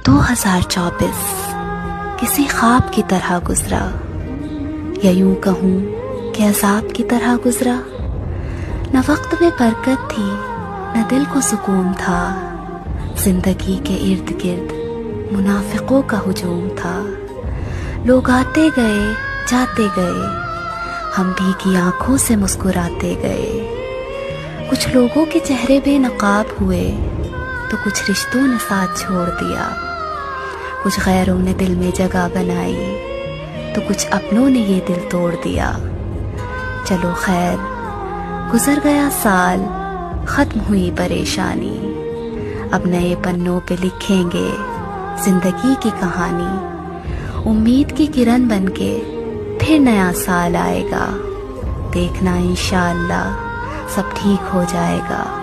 2024 کسی خواب کی طرح گزرا، یا یوں کہوں کہ عذاب کی طرح گزرا۔ نہ وقت میں برکت تھی، نہ دل کو سکون تھا، زندگی کے ارد گرد منافقوں کا ہجوم تھا۔ لوگ آتے گئے جاتے گئے، ہم بھیگی آنکھوں سے مسکراتے گئے۔ کچھ لوگوں کے چہرے بے نقاب ہوئے تو کچھ رشتوں نے ساتھ چھوڑ دیا، کچھ غیروں نے دل میں جگہ بنائی تو کچھ اپنوں نے یہ دل توڑ دیا۔ چلو خیر، گزر گیا سال، ختم ہوئی پریشانی، اب نئے پنوں پہ لکھیں گے زندگی کی کہانی۔ امید کی کرن بن کے پھر نیا سال آئے گا، دیکھنا انشاءاللہ سب ٹھیک ہو جائے گا۔